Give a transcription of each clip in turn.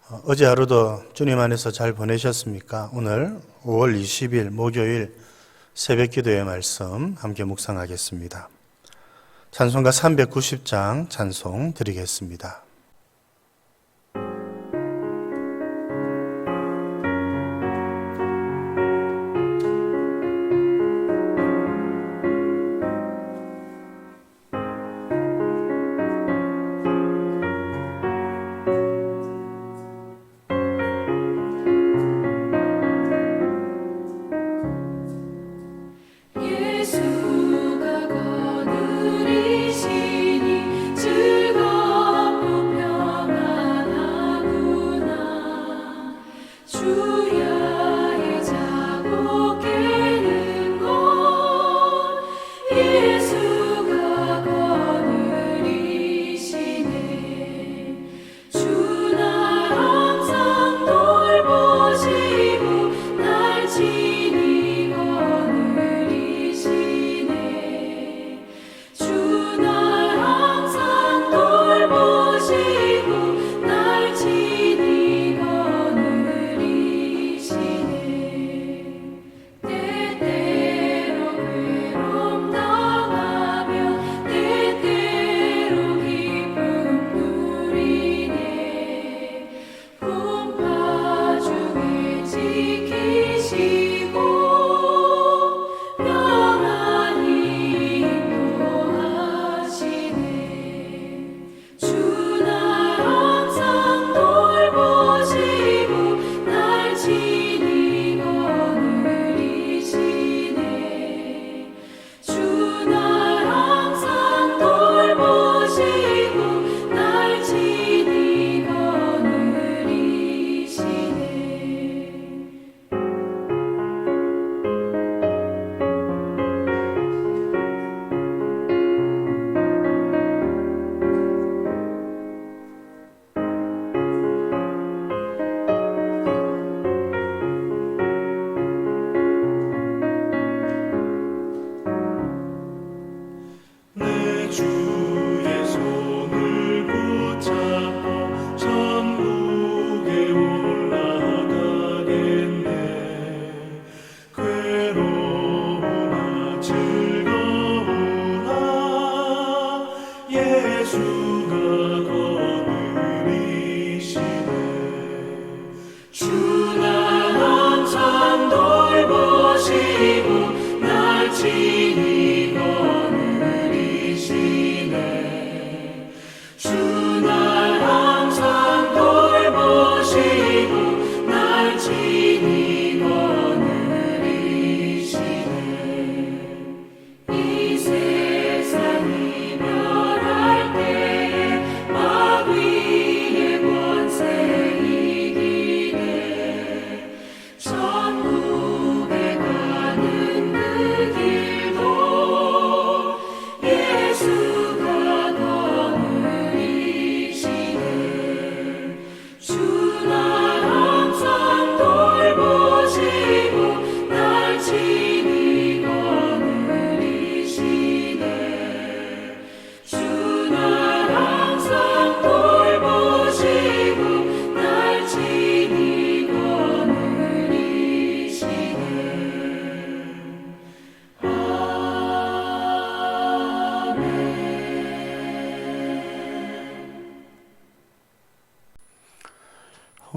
어제 하루도 주님 안에서 잘 보내셨습니까? 오늘 5월 20일 목요일 새벽 기도의 말씀 함께 묵상하겠습니다. 찬송가 390장 찬송 드리겠습니다.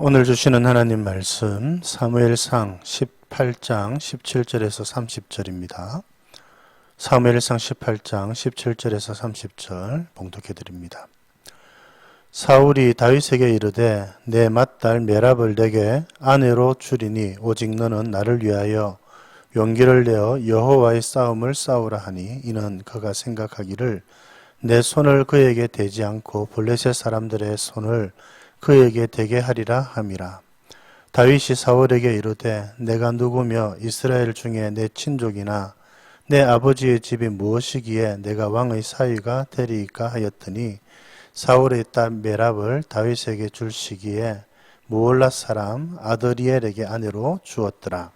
오늘 주시는 하나님 말씀 사무엘상 18장 17절에서 30절입니다. 사무엘상 18장 17절에서 30절 봉독해 드립니다. 사울이 다윗에게 이르되 내 맏딸 메랍을 내게 아내로 주리니 오직 너는 나를 위하여 용기를 내어 여호와의 싸움을 싸우라 하니 이는 그가 생각하기를 내 손을 그에게 대지 않고 블레셋 사람들의 손을 그에게 대게 하리라 함이라. 다윗이 사울에게 이르되 내가 누구며 이스라엘 중에 내 친족이나 내 아버지의 집이 무엇이기에 내가 왕의 사위가 되리이까 하였더니 사울의 딸 메랍을 다윗에게 줄 시기에 무올라 사람 아드리엘에게 아내로 주었더라.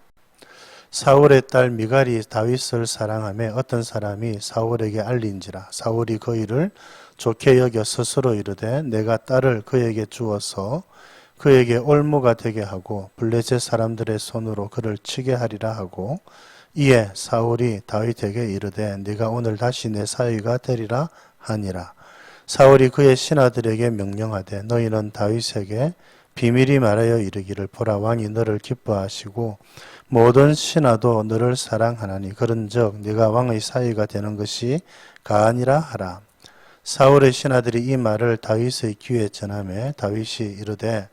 사울의 딸 미갈이 다윗을 사랑하며 어떤 사람이 사울에게 알린지라. 사울이 그 일을 좋게 여겨 스스로 이르되 내가 딸을 그에게 주어서 그에게 올무가 되게 하고 블레셋 사람들의 손으로 그를 치게 하리라 하고, 이에 사울이 다윗에게 이르되 네가 오늘 다시 내 사위가 되리라 하니라. 사울이 그의 신하들에게 명령하되 너희는 다윗에게 비밀이 말하여 이르기를 보라, 왕이 너를 기뻐하시고 모든 신하도 너를 사랑하나니 그런즉 네가 왕의 사위가 되는 것이 가하니라 하라. 사울의 신하들이 이 말을 다윗의 귀에 전하매 다윗이 이르되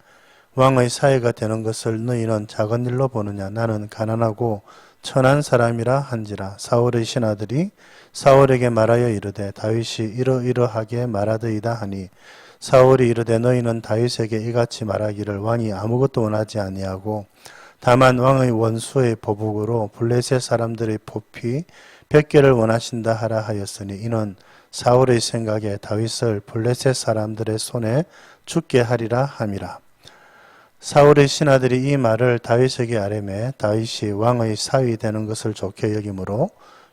왕의 사위가 되는 것을 너희는 작은 일로 보느냐? 나는 가난하고 천한 사람이라 한지라. 사울의 신하들이 사울에게 말하여 이르되 다윗이 이러이러하게 말하더이다 하니, 사울이 이르되 너희는 다윗에게 이같이 말하기를 왕이 아무것도 원하지 아니하고 다만 왕의 원수의 보복으로 블레셋 사람들의 포피 100개를 원하신다 하라 하였으니, 이는 사울의 생각에 다윗을 블레셋 사람들의 손에 죽게 하리라 함이라. 사울의 신하들이 이 말을 다윗에게 아뢰매 다윗이 왕의 사위 되는 것을 좋게 여기므로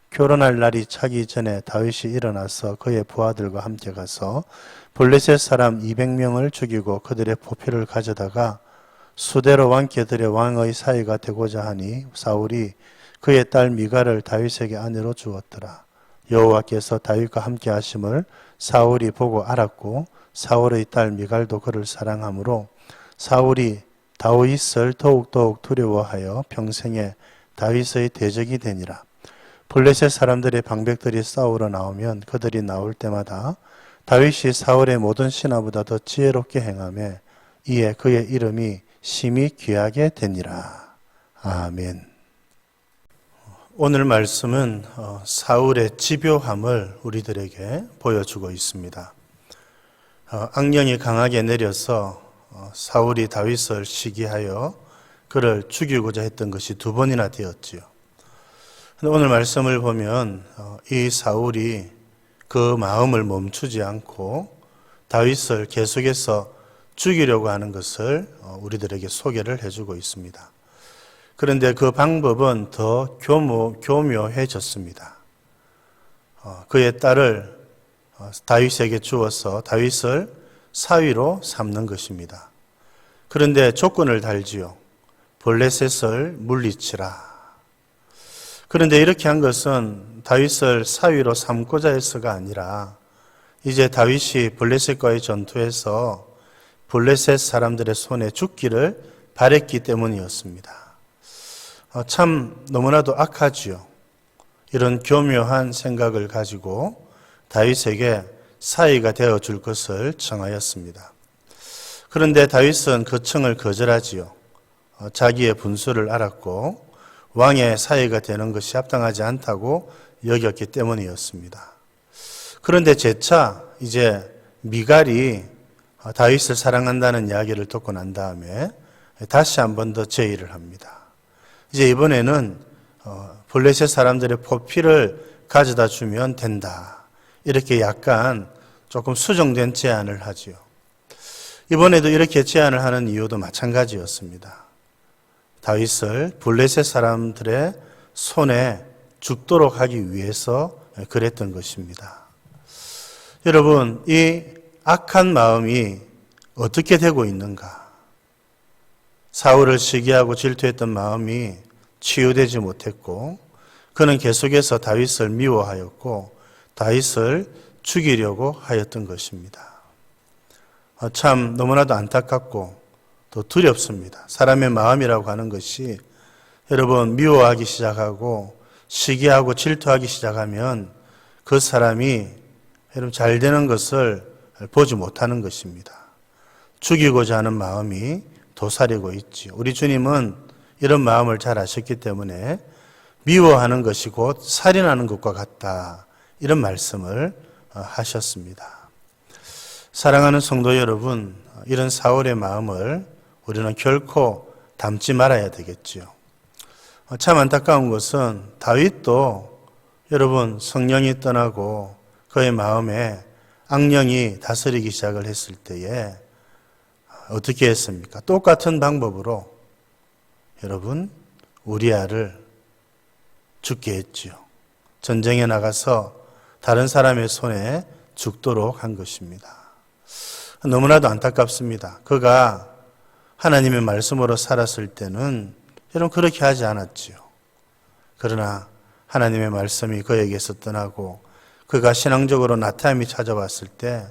결혼할 날이 차기 전에 다윗이 일어나서 그의 부하들과 함께 가서 블레셋 사람 200명을 죽이고 그들의 포피를 가져다가 수대로 왕께 들여 왕의 사위가 되고자 하니, 사울이 그의 딸 미갈을 다윗에게 아내로 주었더라. 여호와께서 다윗과 함께 하심을 사울이 보고 알았고 사울의 딸 미갈도 그를 사랑하므로 사울이 다윗을 더욱더욱 두려워하여 평생에 다윗의 대적이 되니라. 블레셋 사람들의 방백들이 싸우러 나오면 그들이 나올 때마다 다윗이 사울의 모든 신하보다 더 지혜롭게 행하며 이에 그의 이름이 심히 귀하게 되니라. 아멘. 오늘 말씀은 사울의 집요함을 우리들에게 보여주고 있습니다. 악령이 강하게 내려서 사울이 다윗을 시기하여 그를 죽이고자 했던 것이 2번이나 되었지요. 오늘 말씀을 보면 이 사울이 그 마음을 멈추지 않고 다윗을 계속해서 죽이려고 하는 것을 우리들에게 소개를 해주고 있습니다. 그런데 그 방법은 더 교묘해졌습니다. 그의 딸을 다윗에게 주어서 다윗을 사위로 삼는 것입니다. 그런데 조건을 달지요. 블레셋을 물리치라. 그런데 이렇게 한 것은 다윗을 사위로 삼고자 해서가 아니라 이제 다윗이 블레셋과의 전투에서 블레셋 사람들의 손에 죽기를 바랬기 때문이었습니다. 참 너무나도 악하지요. 이런 교묘한 생각을 가지고 다윗에게 사위가 되어줄 것을 청하였습니다. 그런데 다윗은 그 청을 거절하지요. 자기의 분수를 알았고 왕의 사위가 되는 것이 합당하지 않다고 여겼기 때문이었습니다. 그런데 재차 이제 미갈이 다윗을 사랑한다는 이야기를 듣고 난 다음에 다시 한 번 더 제의를 합니다. 이제 이번에는 블레셋 사람들의 포피를 가져다 주면 된다. 이렇게 약간 조금 수정된 제안을 하지요. 이번에도 이렇게 제안을 하는 이유도 마찬가지였습니다. 다윗을 블레셋 사람들의 손에 죽도록 하기 위해서 그랬던 것입니다. 여러분, 이 악한 마음이 어떻게 되고 있는가? 사울을 시기하고 질투했던 마음이 치유되지 못했고 그는 계속해서 다윗을 미워하였고 다윗을 죽이려고 하였던 것입니다. 참 너무나도 안타깝고 또 두렵습니다. 사람의 마음이라고 하는 것이 여러분 미워하기 시작하고 시기하고 질투하기 시작하면 그 사람이 여러분 잘 되는 것을 보지 못하는 것입니다. 죽이고자 하는 마음이 도사리고 있지요. 우리 주님은 이런 마음을 잘 아셨기 때문에 미워하는 것이 곧 살인하는 것과 같다. 이런 말씀을 하셨습니다. 사랑하는 성도 여러분, 이런 사울의 마음을 우리는 결코 담지 말아야 되겠지요. 참 안타까운 것은 다윗도 여러분 성령이 떠나고 그의 마음에 악령이 다스리기 시작을 했을 때에 어떻게 했습니까? 똑같은 방법으로 여러분 우리아를 죽게 했지요. 전쟁에 나가서 다른 사람의 손에 죽도록 한 것입니다. 너무나도 안타깝습니다. 그가 하나님의 말씀으로 살았을 때는 여러분 그렇게 하지 않았지요. 그러나 하나님의 말씀이 그에게서 떠나고 그가 신앙적으로 나타남이 찾아왔을 때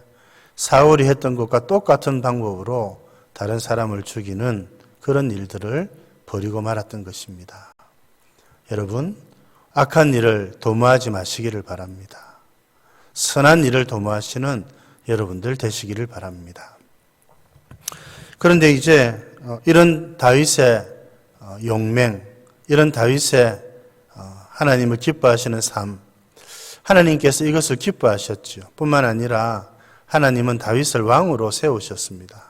사울이 했던 것과 똑같은 방법으로 다른 사람을 죽이는 그런 일들을 벌이고 말았던 것입니다. 여러분, 악한 일을 도모하지 마시기를 바랍니다. 선한 일을 도모하시는 여러분들 되시기를 바랍니다. 그런데 이제 이런 다윗의 용맹, 이런 다윗의 하나님을 기뻐하시는 삶, 하나님께서 이것을 기뻐하셨지요. 뿐만 아니라 하나님은 다윗을 왕으로 세우셨습니다.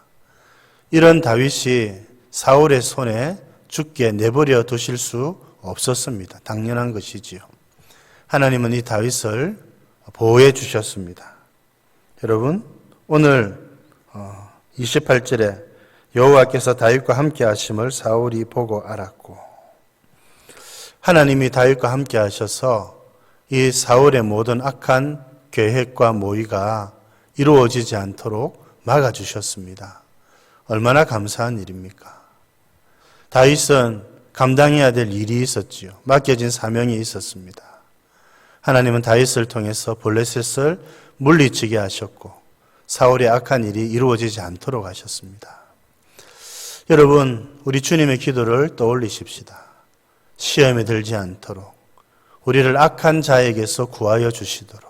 이런 다윗이 사울의 손에 죽게 내버려 두실 수 없었습니다. 당연한 것이지요. 하나님은 이 다윗을 보호해 주셨습니다. 여러분, 오늘 28절에 여호와께서 다윗과 함께 하심을 사울이 보고 알았고, 하나님이 다윗과 함께 하셔서 이 사울의 모든 악한 계획과 모의가 이루어지지 않도록 막아주셨습니다. 얼마나 감사한 일입니까? 다윗은 감당해야 될 일이 있었지요. 맡겨진 사명이 있었습니다. 하나님은 다윗을 통해서 블레셋을 물리치게 하셨고 사울의 악한 일이 이루어지지 않도록 하셨습니다. 여러분, 우리 주님의 기도를 떠올리십시다. 시험에 들지 않도록 우리를 악한 자에게서 구하여 주시도록.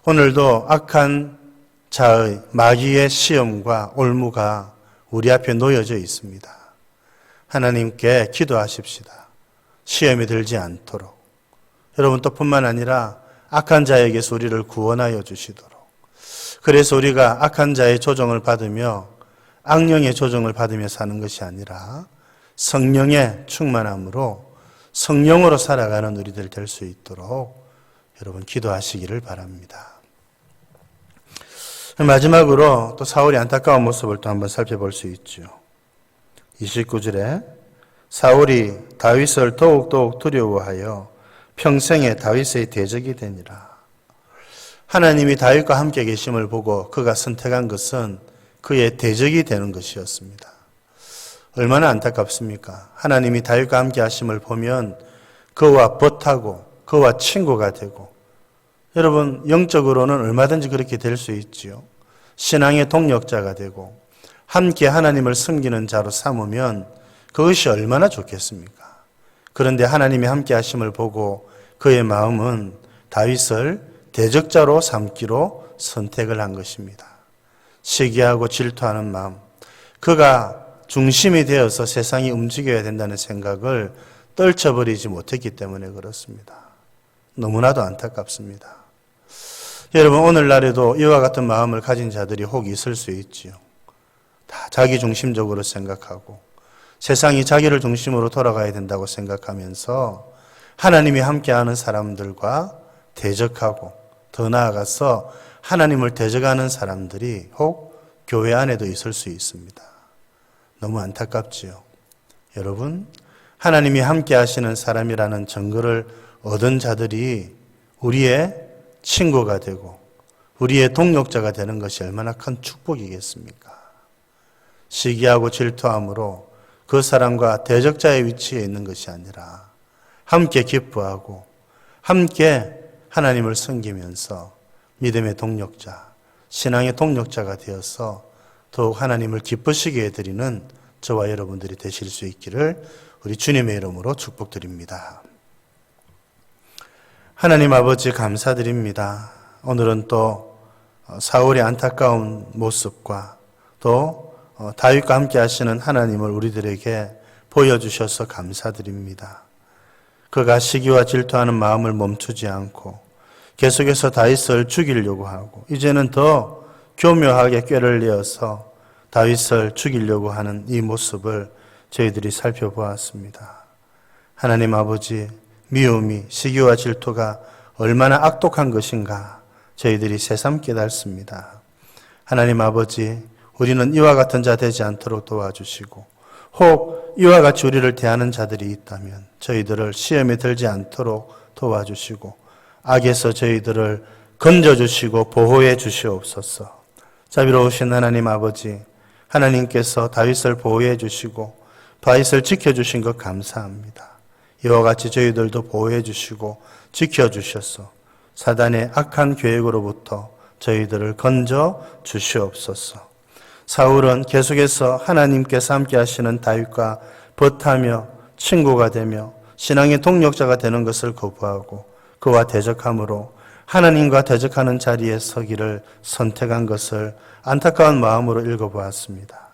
오늘도 악한 자의 마귀의 시험과 올무가 우리 앞에 놓여져 있습니다. 하나님께 기도하십시다. 시험에 들지 않도록. 여러분, 또 뿐만 아니라 악한 자에게서 우리를 구원하여 주시도록. 그래서 우리가 악한 자의 조종을 받으며 악령의 조종을 받으며 사는 것이 아니라 성령의 충만함으로 성령으로 살아가는 우리들 될 수 있도록 여러분 기도하시기를 바랍니다. 마지막으로 또 사울이 안타까운 모습을 또 한번 살펴볼 수 있죠. 29절에 사울이 다윗을 더욱더욱 두려워하여 평생에 다윗의 대적이 되니라. 하나님이 다윗과 함께 계심을 보고 그가 선택한 것은 그의 대적이 되는 것이었습니다. 얼마나 안타깝습니까? 하나님이 다윗과 함께 하심을 보면 그와 벗하고 그와 친구가 되고, 여러분 영적으로는 얼마든지 그렇게 될 수 있지요. 신앙의 동력자가 되고 함께 하나님을 섬기는 자로 삼으면 그것이 얼마나 좋겠습니까? 그런데 하나님이 함께 하심을 보고 그의 마음은 다윗을 대적자로 삼기로 선택을 한 것입니다. 시기하고 질투하는 마음, 그가 중심이 되어서 세상이 움직여야 된다는 생각을 떨쳐버리지 못했기 때문에 그렇습니다. 너무나도 안타깝습니다. 여러분, 오늘날에도 이와 같은 마음을 가진 자들이 혹 있을 수 있지요. 다 자기 중심적으로 생각하고 세상이 자기를 중심으로 돌아가야 된다고 생각하면서 하나님이 함께하는 사람들과 대적하고, 더 나아가서 하나님을 대적하는 사람들이 혹 교회 안에도 있을 수 있습니다. 너무 안타깝지요. 여러분, 하나님이 함께 하시는 사람이라는 증거를 얻은 자들이 우리의 친구가 되고 우리의 동력자가 되는 것이 얼마나 큰 축복이겠습니까? 시기하고 질투함으로 그 사람과 대적자의 위치에 있는 것이 아니라 함께 기뻐하고 함께 하나님을 섬기면서 믿음의 동력자, 신앙의 동력자가 되어서 더욱 하나님을 기쁘시게 해드리는 저와 여러분들이 되실 수 있기를 우리 주님의 이름으로 축복드립니다. 하나님 아버지 감사드립니다. 오늘은 또 사울의 안타까운 모습과 또 다윗과 함께 하시는 하나님을 우리들에게 보여주셔서 감사드립니다. 그가 시기와 질투하는 마음을 멈추지 않고 계속해서 다윗을 죽이려고 하고 이제는 더 교묘하게 꾀를 내어서 다윗을 죽이려고 하는 이 모습을 저희들이 살펴보았습니다. 하나님 아버지, 미움이, 시기와 질투가 얼마나 악독한 것인가 저희들이 새삼 깨닫습니다. 하나님 아버지, 우리는 이와 같은 자 되지 않도록 도와주시고 혹 이와 같이 우리를 대하는 자들이 있다면 저희들을 시험에 들지 않도록 도와주시고 악에서 저희들을 건져주시고 보호해 주시옵소서. 자비로우신 하나님 아버지, 하나님께서 다윗을 보호해 주시고 다윗을 지켜주신 것 감사합니다. 이와 같이 저희들도 보호해 주시고 지켜주셔서 사단의 악한 계획으로부터 저희들을 건져 주시옵소서. 사울은 계속해서 하나님께서 함께 하시는 다윗과 벗하며 친구가 되며 신앙의 동력자가 되는 것을 거부하고 그와 대적함으로 하나님과 대적하는 자리에 서기를 선택한 것을 안타까운 마음으로 읽어보았습니다.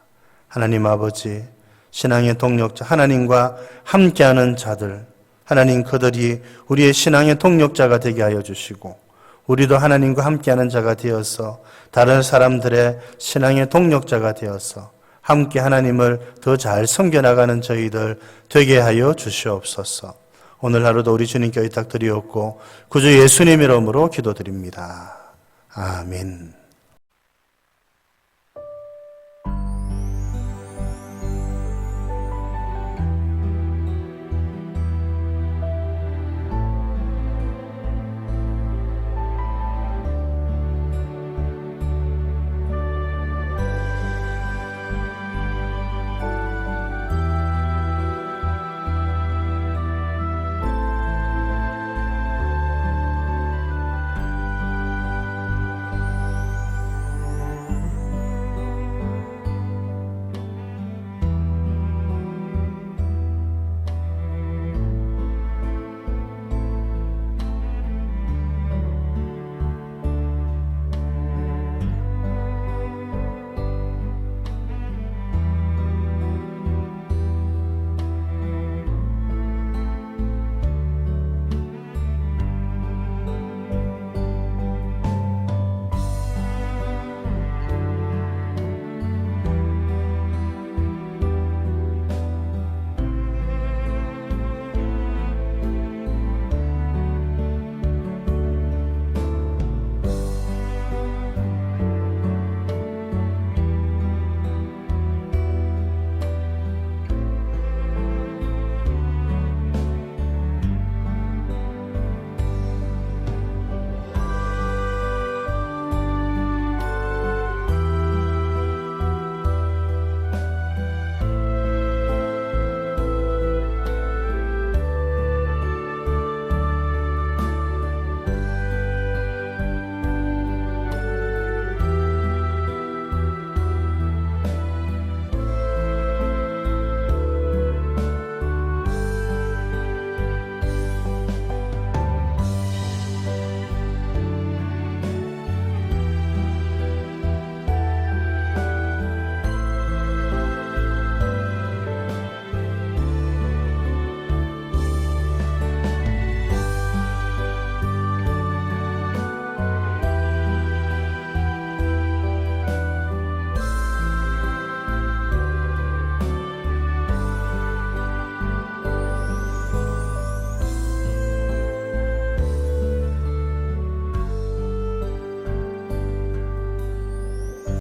하나님 아버지, 신앙의 동력자, 하나님과 함께하는 자들, 하나님 그들이 우리의 신앙의 동력자가 되게 하여 주시고 우리도 하나님과 함께하는 자가 되어서 다른 사람들의 신앙의 동력자가 되어서 함께 하나님을 더 잘 섬겨나가는 저희들 되게 하여 주시옵소서. 오늘 하루도 우리 주님께 의탁드리옵고 구주 예수님 이름으로 기도드립니다. 아멘.